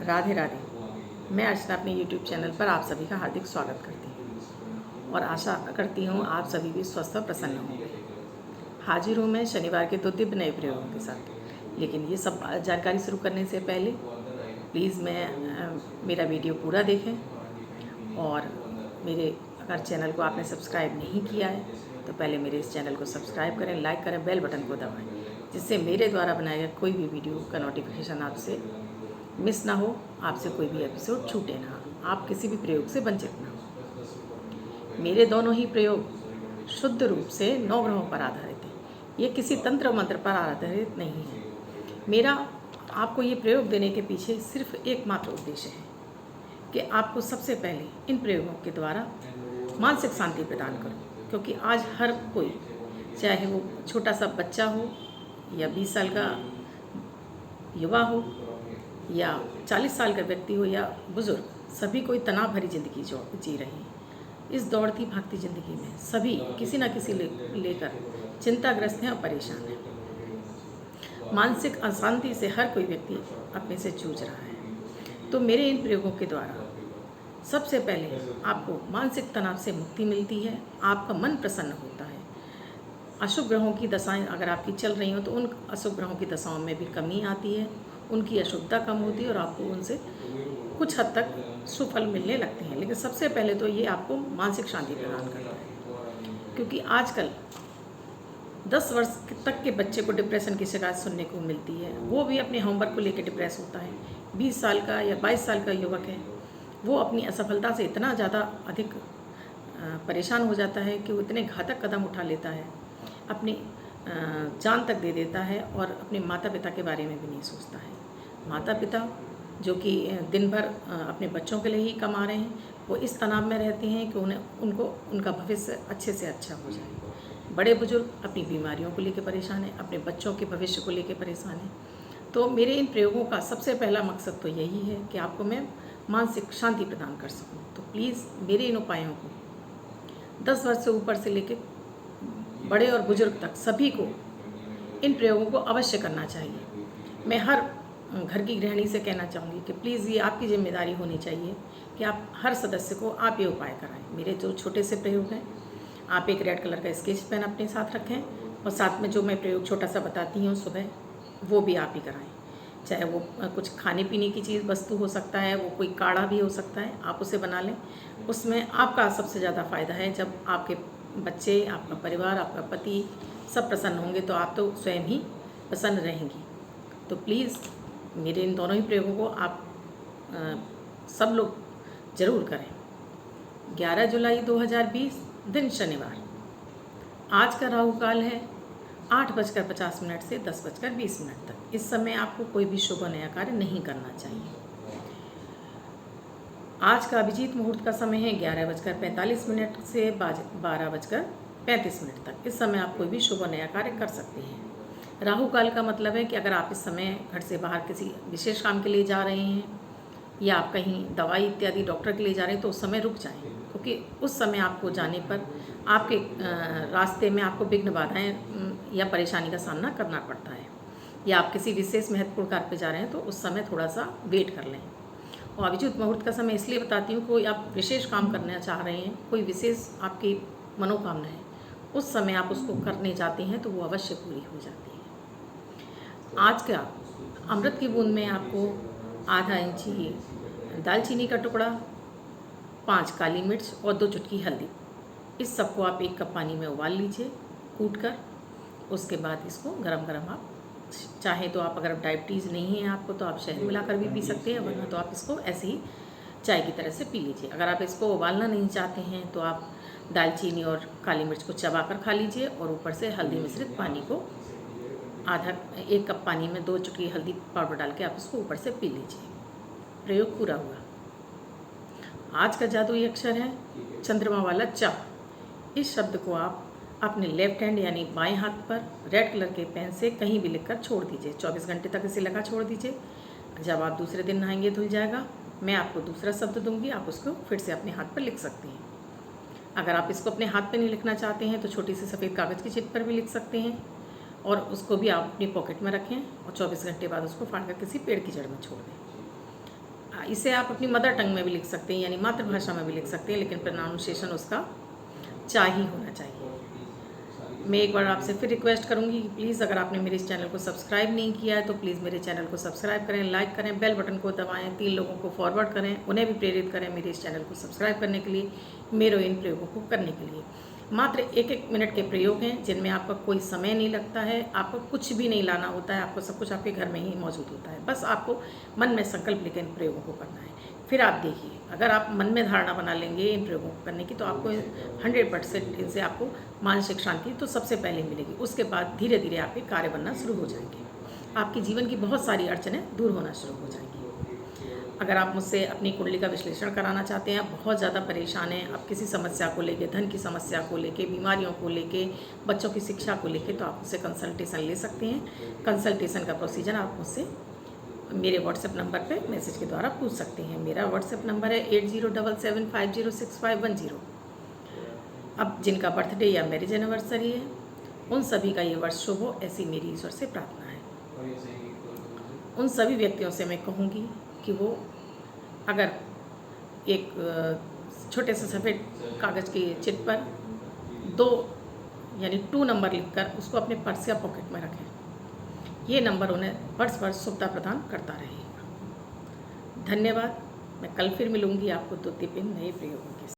राधे राधे। मैं अर्चना अपने YouTube channel पर आप सभी का हार्दिक स्वागत करती हूँ और आशा करती हूँ आप सभी भी स्वस्थ और प्रसन्न होंगे। हाजिर हूँ मैं शनिवार के 2 दिव्य नए प्रयोगों के साथ। लेकिन ये सब जानकारी शुरू करने से पहले प्लीज़ मेरा वीडियो पूरा देखें और मेरे अगर चैनल को आपने सब्सक्राइब नहीं किया है तो पहले मेरे इस चैनल को सब्सक्राइब करें, लाइक करें, बेल बटन को दबाएं, जिससे मेरे द्वारा बनाया गया कोई भी वीडियो का नोटिफिकेशन आपसे मिस ना हो, आपसे कोई भी एपिसोड छूटे ना, आप किसी भी प्रयोग से वंचित ना हो। मेरे दोनों ही प्रयोग शुद्ध रूप से 9 ग्रहों पर आधारित हैं। ये किसी तंत्र मंत्र पर आधारित नहीं है। मेरा आपको ये प्रयोग देने के पीछे सिर्फ एकमात्र उद्देश्य है कि आपको सबसे पहले इन प्रयोगों के द्वारा मानसिक शांति प्रदान करूं, क्योंकि आज हर कोई, चाहे वो छोटा सा बच्चा हो या 20 साल का युवा हो या 40 साल का व्यक्ति हो या बुजुर्ग, सभी कोई तनाव भरी जिंदगी जी रहे हैं। इस दौड़ती भागती जिंदगी में सभी किसी न किसी लेकर चिंताग्रस्त हैं और परेशान हैं। मानसिक अशांति से हर कोई व्यक्ति अपने से जूझ रहा है। तो मेरे इन प्रयोगों के द्वारा सबसे पहले आपको मानसिक तनाव से मुक्ति मिलती है, आपका मन प्रसन्न होता है। अशुभ ग्रहों की दशाएं अगर आपकी चल रही हो तो उन अशुभ ग्रहों की दशाओं में भी कमी आती है, उनकी अशुभता कम होती है और आपको उनसे कुछ हद तक सुफल मिलने लगते हैं। लेकिन सबसे पहले तो ये आपको मानसिक शांति प्रदान करता है, क्योंकि आजकल 10 वर्ष तक के बच्चे को डिप्रेशन की शिकायत सुनने को मिलती है। वो भी अपने होमवर्क को लेकर डिप्रेस होता है। 20 साल का या 22 साल का युवक है, वो अपनी असफलता से इतना ज़्यादा अधिक परेशान हो जाता है कि वो इतने घातक कदम उठा लेता है, अपनी जान तक दे देता है और अपने माता पिता के बारे में भी नहीं सोचता है। माता पिता जो कि दिन भर अपने बच्चों के लिए ही कमा रहे हैं, वो इस तनाव में रहते हैं कि उनका भविष्य अच्छे से अच्छा हो जाए। बड़े बुजुर्ग अपनी बीमारियों को लेकर परेशान हैं, अपने बच्चों के भविष्य को लेकर परेशान हैं। तो मेरे इन प्रयोगों का सबसे पहला मकसद तो यही है कि आपको मैं मानसिक शांति प्रदान कर सकूं। तो प्लीज़ मेरे इन उपायों को 10 वर्ष से ऊपर से लेकर बड़े और बुजुर्ग तक सभी को इन प्रयोगों को अवश्य करना चाहिए। मैं हर घर की गृहिणी से कहना चाहूँगी कि प्लीज़ ये आपकी जिम्मेदारी होनी चाहिए कि आप हर सदस्य को आप ये उपाय कराएं। मेरे जो छोटे से प्रयोग हैं, आप एक रेड कलर का स्केच पेन अपने साथ रखें और साथ में जो मैं प्रयोग छोटा सा बताती हूँ सुबह, वो भी आप ही कराएं। चाहे वो कुछ खाने पीने की चीज़ वस्तु हो सकता है, वो कोई काढ़ा भी हो सकता है, आप उसे बना लें। उसमें आपका सबसे ज़्यादा फ़ायदा है जब आपके बच्चे, आपका परिवार, आपका पति सब प्रसन्न होंगे तो आप तो स्वयं ही प्रसन्न रहेंगी। तो प्लीज़ मेरे इन दोनों ही प्रयोगों को आप सब लोग ज़रूर करें। 11 जुलाई 2020 दिन शनिवार। आज का राहु काल है 8:50 से 10:20 तक। इस समय आपको कोई भी शुभ नया कार्य नहीं करना चाहिए। आज का अभिजीत मुहूर्त का समय है 11:45 से 12:35 तक। इस समय आप कोई भी शुभ नया कार्य कर सकते हैं। राहु काल का मतलब है कि अगर आप इस समय घर से बाहर किसी विशेष काम के लिए जा रहे हैं या आप कहीं दवाई इत्यादि डॉक्टर के लिए जा रहे हैं तो उस समय रुक जाएं, क्योंकि उस समय आपको जाने पर आपके रास्ते में आपको विघ्न बाधाएँ या परेशानी का सामना करना पड़ता है। या आप किसी विशेष महत्वपूर्ण कार्य पर जा रहे हैं तो उस समय थोड़ा सा वेट कर लें। और अभिजीत मुहूर्त का समय इसलिए बताती हूँ, कोई आप विशेष काम करना चाह रहे हैं, कोई विशेष आपकी मनोकामना है, उस समय आप उसको करने जाते हैं तो वो अवश्य पूरी हो जाती है। आज का अमृत की बूंद में आपको आधा इंची दालचीनी का टुकड़ा, 5 काली मिर्च और 2 चुटकी हल्दी, इस सबको आप 1 कप पानी में उबाल लीजिए कूट कर। उसके बाद इसको गरम गरम आप चाहे तो आप, अगर डायबिटीज़ नहीं है आपको तो आप शहद मिलाकर भी पी सकते हैं, वरना तो आप इसको ऐसे ही चाय की तरह से पी लीजिए। अगर आप इसको उबालना नहीं चाहते हैं तो आप दालचीनी और काली मिर्च को चबाकर खा लीजिए और ऊपर से हल्दी मिश्रित पानी को 1 कप पानी में 2 चुटकी हल्दी पाउडर डाल के आप इसको ऊपर से पी लीजिए। प्रयोग पूरा हुआ। आज का जादुई अक्षर है चंद्रमा वाला च। इस शब्द को आप अपने लेफ्ट हैंड यानी बाएं हाथ पर रेड कलर के पेन से कहीं भी लिखकर छोड़ दीजिए। 24 घंटे तक इसे लगा छोड़ दीजिए। जब आप दूसरे दिन नहाएंगे धुल जाएगा। मैं आपको दूसरा शब्द दूंगी, आप उसको फिर से अपने हाथ पर लिख सकते हैं। अगर आप इसको अपने हाथ पर नहीं लिखना चाहते हैं तो छोटी सी सफ़ेद कागज़ की चिट पर भी लिख सकते हैं और उसको भी आप अपनी पॉकेट में रखें और 24 घंटे बाद उसको फाड़ कर किसी पेड़ की जड़ में छोड़ दें। इसे आप अपनी मदर टंग में भी लिख सकते हैं, यानी मातृभाषा में भी लिख सकते हैं, लेकिन प्रोनाउंसिएशन उसका चा ही होना चाहिए। मैं एक बार आपसे फिर रिक्वेस्ट करूंगी कि प्लीज़ अगर आपने मेरे इस चैनल को सब्सक्राइब नहीं किया है तो प्लीज़ मेरे चैनल को सब्सक्राइब करें, लाइक करें, बेल बटन को दबाएं, 3 लोगों को फॉरवर्ड करें, उन्हें भी प्रेरित करें मेरे इस चैनल को सब्सक्राइब करने के लिए, मेरे इन प्रयोगों को करने के लिए। मात्र 1-1 मिनट के प्रयोग हैं जिनमें आपका कोई समय नहीं लगता है, आपको कुछ भी नहीं लाना होता है, आपको सब कुछ आपके घर में ही मौजूद होता है। बस आपको मन में संकल्प लेकर इन प्रयोगों को करना है। फिर आप देखिए, अगर आप मन में धारणा बना लेंगे इन प्रयोगों को करने की तो आपको 100% इनसे आपको मानसिक शांति तो सबसे पहले मिलेगी। उसके बाद धीरे धीरे आपके कार्य बनना शुरू हो जाएंगे, आपकी जीवन की बहुत सारी अड़चनें दूर होना शुरू हो जाएंगी। अगर आप मुझसे अपनी कुंडली का विश्लेषण कराना चाहते हैं, आप बहुत ज़्यादा परेशान हैं, आप किसी समस्या को लेके, धन की समस्या को लेके, बीमारियों को लेके, बच्चों की शिक्षा को लेके, तो आप मुझसे कंसल्टेशन ले सकते हैं। कंसल्टेशन का प्रोसीजर आप मुझसे मेरे व्हाट्सएप नंबर पे मैसेज के द्वारा पूछ सकते हैं। मेरा व्हाट्सएप नंबर है 8077506510। अब जिनका बर्थडे या मैरिज एनिवर्सरी है उन सभी का ये वर्ष शुभ हो, ऐसी मेरी ईश्वर से प्रार्थना है। उन सभी व्यक्तियों से मैं कहूँगी कि वो अगर एक छोटे से सफ़ेद कागज़ की चिट पर 2 यानी 2 नंबर लिखकर उसको अपने पर्स या पॉकेट में रखें। ये नंबर उन्हें वर्ष वर्ष शुभता प्रदान करता रहेगा। धन्यवाद। मैं कल फिर मिलूँगी आपको 2 नए प्रयोगों के साथ।